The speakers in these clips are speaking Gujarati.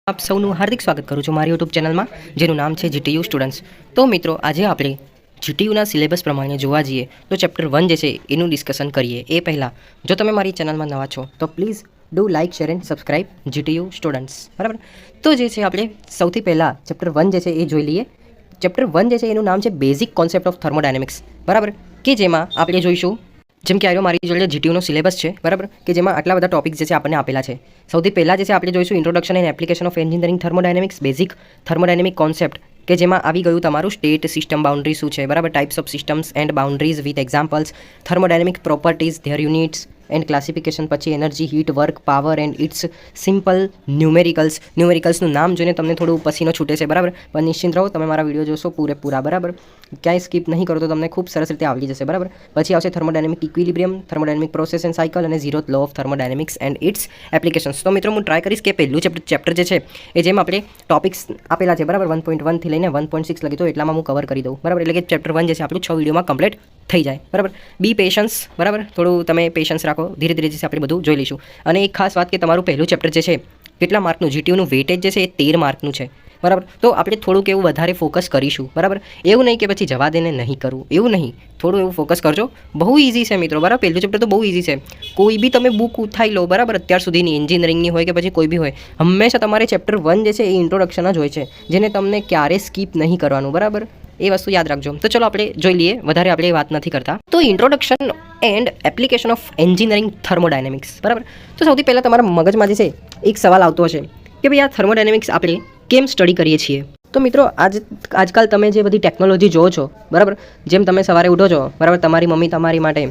આપ સૌનું હાર્દિક સ્વાગત કરું છું મારી યુટ્યુબ ચેનલમાં જેનું નામ છે જીટીયુ સ્ટુડન્ટ્સ. તો મિત્રો આજે આપણે જીટીયુના સિલેબસ પ્રમાણે જોવા જઈએ તો ચેપ્ટર 1 જે છે એનું ડિસ્કશન કરીએ. એ પહેલાં જો તમે મારી ચેનલમાં નવા છો તો please do like share and subscribe GTU students. બરાબર, તો જે છે આપણે સૌથી પહેલાં ચેપ્ટર 1 જે છે એ જોઈ લઈએ. ચેપ્ટર 1 જે છે એનું નામ છે બેઝિક કોન્સેપ્ટ ઓફ થર્મોડાયનેમિક્સ. બરાબર, કે જેમાં આપણે જોઈશું જેમ કે આવ્યો મારી જોડે જીટીયુનો સિલેબસ છે. બરાબર, કે જેમાં આટલા બધા ટોપિક્સ જે છે આપણને આપેલા છે. સૌથી પહેલાં જે છે આપણે જોઈશું introduction and application of engineering thermodynamics, basic thermodynamic concept, કે જેમાં આવી ગયું તમારું સ્ટેટ સિસ્ટમ બાઉન્ડ્રી શું છે. બરાબર, types of systems and boundaries with examples, thermodynamic properties, their units and classification. પછી energy, heat, work, power and its simple numericals. ન્યુમેરિકલ્સનું નામ જોઈને તમને થોડું પસીનો છૂટે છે. બરાબર, પણ નિશ્ચિંત રહો, તમે મારા વિડીયો જોશો પૂરેપૂરા. બરાબર, ક્યાંય સ્કીપ નહીં કરો તો તમને ખૂબ સરસ રીતે આવડી જશે. બરાબર, પછી આવશે thermodynamic equilibrium, thermodynamic process and cycle અને zeroth law of thermodynamics and its applications. તો મિત્રો હું ટ્રાય કરીશ કે પહેલું ચેપ્ટર જે છે એ જેમ આપણે ટોપિક્સ આપેલા છે. બરાબર, 1.1 થી લઈને 1.6 લગી તો એટલામાં હું કવર કરી દઉં. બરાબર, એટલે કે ચેપ્ટર 1 જે છે આપણું 6 વિડીયોમાં કમ્પ્લીટ થઈ જાય. બરાબર, બી પેશન્સ. બરાબર, થોડું તમે પેશન્સ રાખો, ધીરે ધીરે જે છે આપણે બધું જોઈ લઈશું. અને એક ખાસ વાત કે તમારું પહેલું ચેપ્ટર જે છે કેટલા માર્કનું, જીટીયુનું વેટેજ જે છે એ 13 માર્કનું છે. બરાબર, તો આપણે થોડુંક એવું વધારે ફોકસ કરીશું. બરાબર, એવું નહીં કે પછી જવા દેને નહીં કરવું, એવું નહીં, થોડું એવું ફોકસ કરજો. બહુ ઇઝી છે મિત્રો. બરાબર, પહેલું ચેપ્ટર તો બહુ ઇઝી છે. કોઈ બી તમે બુક ઉઠાઈ લો, બરાબર, અત્યાર સુધીની એન્જિનિયરિંગની હોય કે પછી કોઈ બી હોય, હંમેશા તમારે ચેપ્ટર 1 જે છે એ ઇન્ટ્રોડક્શન જ હોય છે, જેને તમને ક્યારે સ્કીપ નહીં કરવાનું. બરાબર, એ વસ્તુ યાદ રાખજો. તો ચલો આપણે જોઈ લઈએ, વધારે આપણે વાત નથી કરતા. તો introduction and application of engineering thermodynamics. બરાબર, તો સૌથી પહેલાં તમારા મગજમાં જે છે એક સવાલ આવતો હશે કે ભાઈ આ થર્મોડાયનેમિક્સ આપણે કેમ સ્ટડી કરીએ છીએ. તો મિત્રો આજકાલ તમે જે બધી ટેકનોલોજી જોવો છો, બરાબર, જેમ તમે સવારે ઉઠો છો, બરાબર, તમારી મમ્મી તમારી માટે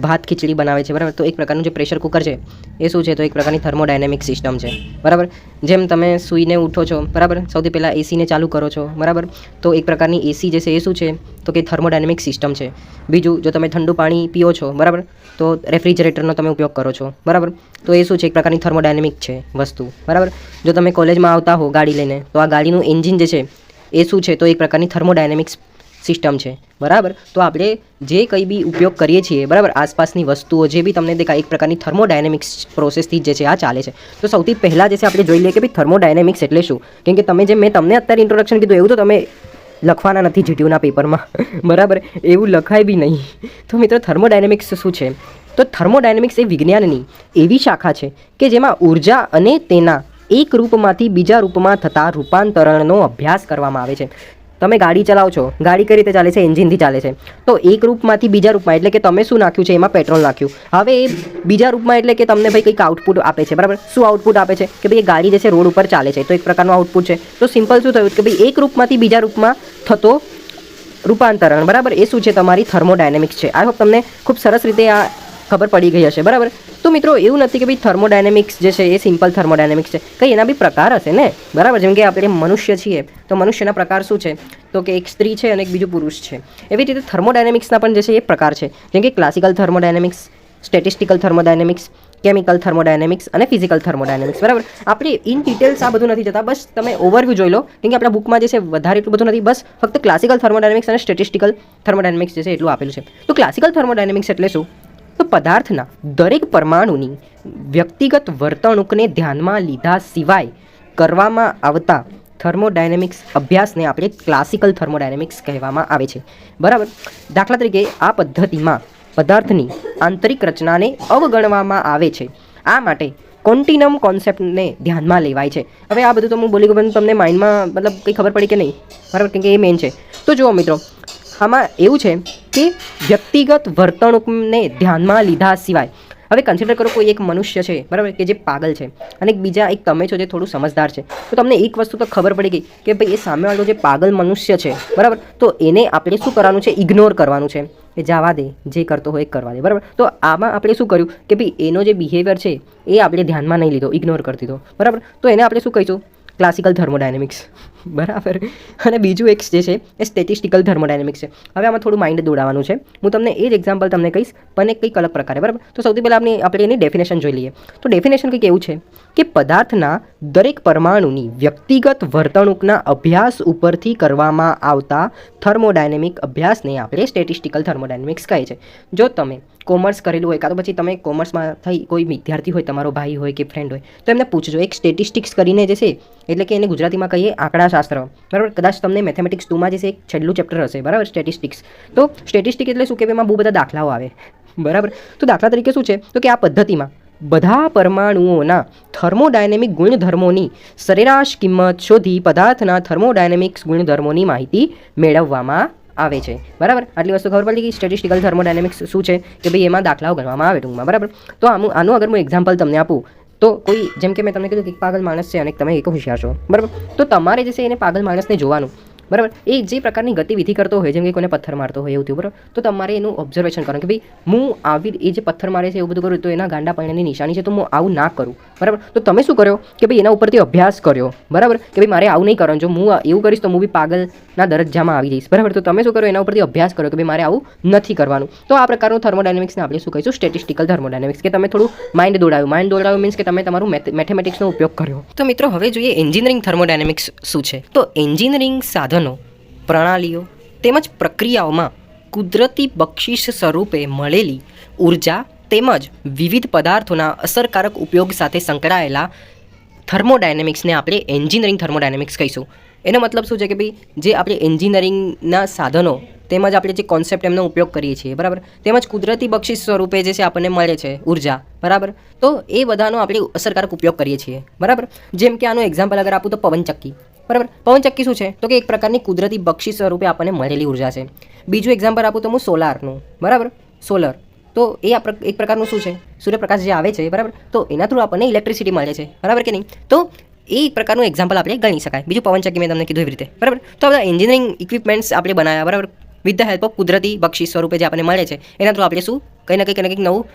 ભાત ખીચડી બનાવે છે. બરાબર, તો એક પ્રકારનું જે પ્રેશર કુકર છે એ શું છે, તો એક પ્રકારની થર્મોડાયનેમિક સિસ્ટમ છે. બરાબર, જેમ તમે સૂઈને ઉઠો છો, બરાબર, સૌથી પહેલાં એસીને ચાલુ કરો છો. બરાબર, તો એક પ્રકારની એસી જે છે એ શું છે, તો કે થર્મોડાયનેમિક સિસ્ટમ છે. બીજું, જો તમે ઠંડુ પાણી પીઓ છો, બરાબર, તો રેફ્રિજરેટરનો તમે ઉપયોગ કરો છો. બરાબર, તો એ શું છે, એક પ્રકારની થર્મોડાયનેમિક છે વસ્તુ. બરાબર, જો તમે કોલેજમાં આવતા હો ગાડી લઈને, તો આ ગાડીનું એન્જિન જે છે એ શું છે, તો એક પ્રકારની થર્મોડાયનેમિક્સ સિસ્ટમ છે. બરાબર, તો આપણે જે કંઈ બી ઉપયોગ કરીએ છીએ, બરાબર, આસપાસની વસ્તુઓ જે બી તમને દેખાય એક પ્રકારની થર્મોડાયનેમિક્સ પ્રોસેસથી જે છે આ ચાલે છે. તો સૌથી પહેલાં જે છે આપણે જોઈ લઈએ કે ભાઈ થર્મોડાયનેમિક્સ એટલે શું. કેમ કે તમે જે મેં તમને અત્યારે ઇન્ટ્રોડક્શન કીધું એવું તો તમે લખવાના નથી જીટીયુના પેપરમાં. બરાબર, એવું લખાય બી નહીં. તો મિત્રો થર્મોડાયનેમિક્સ શું છે, તો થર્મોડાયનેમિક્સ એ વિજ્ઞાનની એવી શાખા છે કે જેમાં ઉર્જા અને તેના એક રૂપમાંથી બીજા રૂપમાં થતા રૂપાંતરણનો અભ્યાસ કરવામાં આવે છે. તમે ગાડી ચલાવો છો, ગાડી કઈ રીતે ચાલે છે, એન્જિનથી ચાલે છે. તો એક રૂપમાંથી બીજા રૂપમાં એટલે કે તમે શું નાખ્યું છે, એમાં પેટ્રોલ નાખ્યું. હવે એ બીજા રૂપમાં એટલે કે તમને ભાઈ કંઈક આઉટપુટ આપે છે. બરાબર, શું આઉટપુટ આપે છે કે ભાઈ એ ગાડી જે છે રોડ ઉપર ચાલે છે, તો એક પ્રકારનું આઉટપુટ છે. તો સિમ્પલ શું થયું કે ભાઈ એક રૂપમાંથી બીજા રૂપમાં થતો રૂપાંતરણ, બરાબર, એ શું છે, તમારી થર્મોડાયનેમિક્સ છે. આઈ હોપ તમને ખૂબ સરસ રીતે આ ખબર પડી ગઈ હશે. બરાબર, તો મિત્રો એવું નથી કે ભાઈ થર્મોડાયનેમિક્સ જે છે એ સિમ્પલ થર્મોડાયનેમિક્સ છે, કંઈ એના બી પ્રકાર હશે ને. બરાબર, જેમ કે આપણે મનુષ્ય છીએ તો મનુષ્યના પ્રકાર શું છે, તો કે એક સ્ત્રી છે અને એક બીજું પુરુષ છે. એવી રીતે થર્મોડાયનેમિક્સના પણ જે છે એ પ્રકાર છે, જેમ કે classical thermodynamics, statistical thermodynamics, chemical thermodynamics અને ફિઝિકલ થર્મોડાયનેમિક્સ. બરાબર, આપણે ઇન ડિટેલ્સ આ બધું નથી જતા, બસ તમે ઓવરવ્યૂ જોઈ લો. કેમ કે આપણા બુકમાં જે છે વધારે એટલું બધું નથી, બસ ફક્ત ક્લાસિકલ થર્મોડાયનેમિક્સ અને સ્ટેટિસ્ટિકલ થર્મોડાયનેમિક્સ જે છે એટલું આપેલું છે. તો ક્લાસિકલ થર્મોડાયનેમિક્સ એટલે શું, તો પદાર્થના દરેક પરમાણુની વ્યક્તિગત વર્તણૂકને ધ્યાનમાં લીધા સિવાય કરવામાં આવતા થર્મોડાયનેમિક્સ અભ્યાસને આપણે ક્લાસિકલ થર્મોડાયનેમિક્સ કહેવામાં આવે છે. બરાબર, દાખલા તરીકે આ પદ્ધતિમાં પદાર્થની આંતરિક રચનાને અવગણવામાં આવે છે. આ માટે કોન્ટિનમ કોન્સેપ્ટને ધ્યાનમાં લેવાય છે. હવે આ બધું તો હું બોલી ગયું, તમને માઇન્ડમાં મતલબ કંઈ ખબર પડી કે નહીં. બરાબર, કેમ કે એ મેઇન છે. તો જુઓ મિત્રો, આમાં એવું છે કે વ્યક્તિગત વર્તણૂકને ધ્યાનમાં લીધા સિવાય, હવે કન્સિડર કરો કોઈ એક મનુષ્ય છે, બરાબર, કે જે પાગલ છે અને બીજા એક તમે છો જે થોડું સમજદાર છે. તો તમને એક વસ્તુ તો ખબર પડી ગઈ કે ભાઈ એ સામેવાળો જે પાગલ મનુષ્ય છે, બરાબર, તો એને આપણે શું કરવાનું છે, ઇગ્નોર કરવાનું છે, એ જવા દે, જે કરતો હોય એ કરવા દે. બરાબર, તો આમાં આપણે શું કર્યું કે ભાઈ એનો જે બિહેવિયર છે એ આપણે ધ્યાનમાં નહીં લીધો, ઇગ્નોર કરી દીધો. બરાબર, તો એને આપણે શું કહીશું, ક્લાસિકલ થર્મોડાયનેમિક્સ. બરાબર. અને બીજું એક જે છે એ સ્ટેટિસ્ટિકલ થર્મોડાયનેમિક્સ છે. હવે આમાં થોડું માઇન્ડ દોડાવવાનું છે. હું તમને એ જ એક્ઝામ્પલ તમને કહીશ પણ એક કંઈક અલગ પ્રકારે, બરાબર. તો સૌથી પહેલાં આપણે એની ડેફિનેશન જોઈ લઈએ. તો ડેફિનેશન કંઈક એવું છે કે પદાર્થના દરેક પરમાણુની વ્યક્તિગત વર્તણૂકના અભ્યાસ ઉપરથી કરવામાં આવતા થર્મોડાયનેમિક અભ્યાસને આપણે સ્ટેટિસ્ટિકલ થર્મોડાયનેમિક્સ કહે છે. જો તમે કોમર્સ કરેલું હોય કાં તો પછી તમે કોમર્સમાં થઈ કોઈ વિદ્યાર્થી હોય, તમારો ભાઈ હોય કે ફ્રેન્ડ હોય, તો એમને પૂછજો. એક સ્ટેટિસ્ટિક્સ કરીને જે છે, એટલે કે એને ગુજરાતીમાં કહીએ આંકડાશાસ્ત્ર, બરાબર. કદાચ તમને મેથેમેટિક્સ 2માં જે છે એક છેલ્લું ચેપ્ટર હશે, બરાબર, સ્ટેટિસ્ટિક્સ. તો સ્ટેટિસ્ટિક એટલે શું કે એમાં બહુ બધા દાખલાઓ આવે, બરાબર. તો દાખલા તરીકે શું છે તો કે આ પદ્ધતિમાં બધા પરમાણુઓના થર્મોડાયનેમિક ગુણધર્મોની સરેરાશ કિંમત શોધી પદાર્થના થર્મોડાયનેમિક્સ ગુણધર્મોની માહિતી મેળવવામાં આવે છે, બરાબર. આટલી વસ્તુ ખબર પડી કે સ્ટેટિસ્ટિકલ થર્મોડાયનેમિક્સ શું છે, કે ભાઈ એમાં દાખલાઓ ગણવામાં આવે ટૂંકમાં, બરાબર. તો આનું અગર હું એક્ઝામ્પલ તમને આપું તો કોઈ, જેમ કે મેં તમને કીધું કે એક પાગલ માણસ છે અને તમે એક હોશિયાર છો, બરાબર. તો તમારે જે છે એને પાગલ માણસને જોવાનું, બરાબર. એ જે પ્રકારની ગતિવિધિ કરતો હોય, જેમ કે કોઈને પથ્થર મારતો હોય એવું થયું, બરાબર. તો તમારે એનું ઓબ્ઝર્વેશન કરવાનું કે ભાઈ હું આવી એ જે પથ્થર મારે છે એવું બધું કરું તો એના ગાંડા પાણીની નિશાની છે, તો હું આવું ના કરું, બરાબર. તો તમે શું કર્યો કે ભાઈ એના ઉપરથી અભ્યાસ કર્યો, બરાબર, કે ભાઈ મારે આવું નહીં કરવાનું. જો હું એવું કરીશ તો હું બી પાગલના દરજ્જામાં આવી જઈશ, બરાબર. તો તમે શું કરો, એના ઉપરથી અભ્યાસ કરો કે ભાઈ મારે આવું નથી કરવાનું. તો આ પ્રકારનું થર્મોડાયનેમિક્સને આપણે શું કહીશું, સ્ટેટિસ્ટિકલ થર્મોડાયનેમિક્સ. કે તમે થોડું માઇન્ડ દોડાવ્યું મીન્સ કે તમે તમારું મેથેમેટિક્સનો ઉપયોગ કર્યો. તો મિત્રો હવે જોઈએ એન્જિનિયરિંગ થર્મોડાયનેમિક્સ શું છે. તો એન્જિનિયરિંગ સાધનો, પ્રણાલીઓ તેમજ પ્રક્રિયાઓમાં કુદરતી બક્ષિસ સ્વરૂપે મળેલી ઉર્જા તેમજ વિવિધ પદાર્થોના અસરકારક ઉપયોગ સાથે સંકળાયેલા થર્મોડાયનેમિક્સને આપણે એન્જિનિયરિંગ થર્મોડાયનેમિક્સ કહીશું. એનો મતલબ શું છે કે ભાઈ જે આપણે એન્જિનિયરિંગના સાધનો તેમજ આપણે જે કોન્સેપ્ટ એમનો ઉપયોગ કરીએ છીએ, બરાબર, તેમજ કુદરતી બક્ષિસ સ્વરૂપે જે છે આપણને મળે છે ઉર્જા, બરાબર. તો એ બધાનો આપણે અસરકારક ઉપયોગ કરીએ છીએ, બરાબર. જેમ કે આનું એક્ઝામ્પલ અગર આપું તો પવનચક્કી, બરાબર. પવનચક્કી શું છે તો કે એક પ્રકારની કુદરતી બક્ષિસ સ્વરૂપે આપણને મળેલી ઉર્જા છે. બીજું એક્ઝામ્પલ આપું તો હું સોલારનું, બરાબર, સોલર. તો એ એક પ્રકારનું શું છે, સૂર્યપ્રકાશ જે આવે છે, બરાબર. તો એના થ્રુ આપણને ઇલેક્ટ્રિસિટી મળે છે, બરાબર કે નહીં. તો એ એક પ્રકારનું એક્ઝામ્પલ આપણે ગણી શકાય. બીજું પવનચક્કી મેં તમને કીધું એવી રીતે, બરાબર. તો બધા એન્જિનિયરિંગ ઇક્વિપમેન્ટ્સ આપણે બનાવ્યા, બરાબર, વિથ ધ હેલ્પ ઓફ કુદરતી બક્ષિસ સ્વરૂપે જે આપણને મળે છે, એના થ્રુ આપણે શું કંઈ ના કંઈક નવું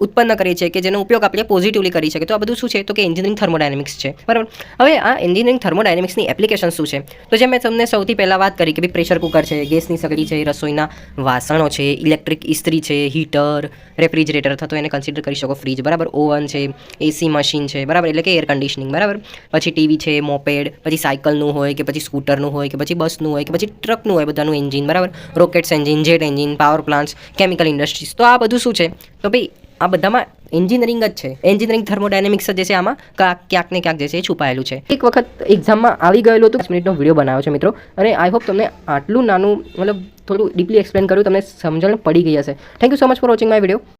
ઉત્પન્ન કરીએ છીએ કે જેનો ઉપયોગ આપણે પોઝિટિવલી કરી શકીએ. તો આ બધું શું છે તો કે એન્જિનિયરિંગ થર્મોડાયનેમિક્સ છે, બરાબર. હવે આ એન્જિનિયરિંગ થર્મોડાયનેમિક્સની એપ્લિકેશન શું છે તો જેમ મેં તમને સૌથી પહેલાં વાત કરી કે ભાઈ પ્રેશર કુકર છે, ગેસની સગડી છે, રસોઈના વાસણો છે, ઇલેક્ટ્રિક ઇસ્ત્રી છે, હીટર, રેફ્રિજરેટર અથવા તો એને કન્સિડર કરી શકો ફ્રીજ, બરાબર, ઓવન છે, એસી મશીન છે, બરાબર, એટલે કે એર કન્ડિશનિંગ, બરાબર. પછી ટીવી છે, મોપેડ, પછી સાયકલનું હોય કે પછી સ્કૂટરનું હોય કે પછી બસનું હોય કે પછી ટ્રકનું હોય, બધાનું એન્જિન, બરાબર, rockets engine, jet engine, power plants, chemical industries. તો આ બધું શું છે તો ભાઈ આ બધામાં એન્જિનિયરિંગ જ છે. એન્જિનિયરિંગ થર્મોડાયનેમિક્સ જે છે આમાં ક્યાંક ને ક્યાંક જે છે એ છુપાયેલું છે. એક વખત એક્ઝામમાં આવી ગયેલું હતું, 5 મિનિટનો વિડીયો બનાવ્યો છે મિત્રો, અને આઈ હોપ તમને આટલું નાનું મતલબ થોડું ડીપલી એક્સપ્લેન કર્યું, તમને સમજણ પડી ગઈ હશે. Thank you so much for watching my video.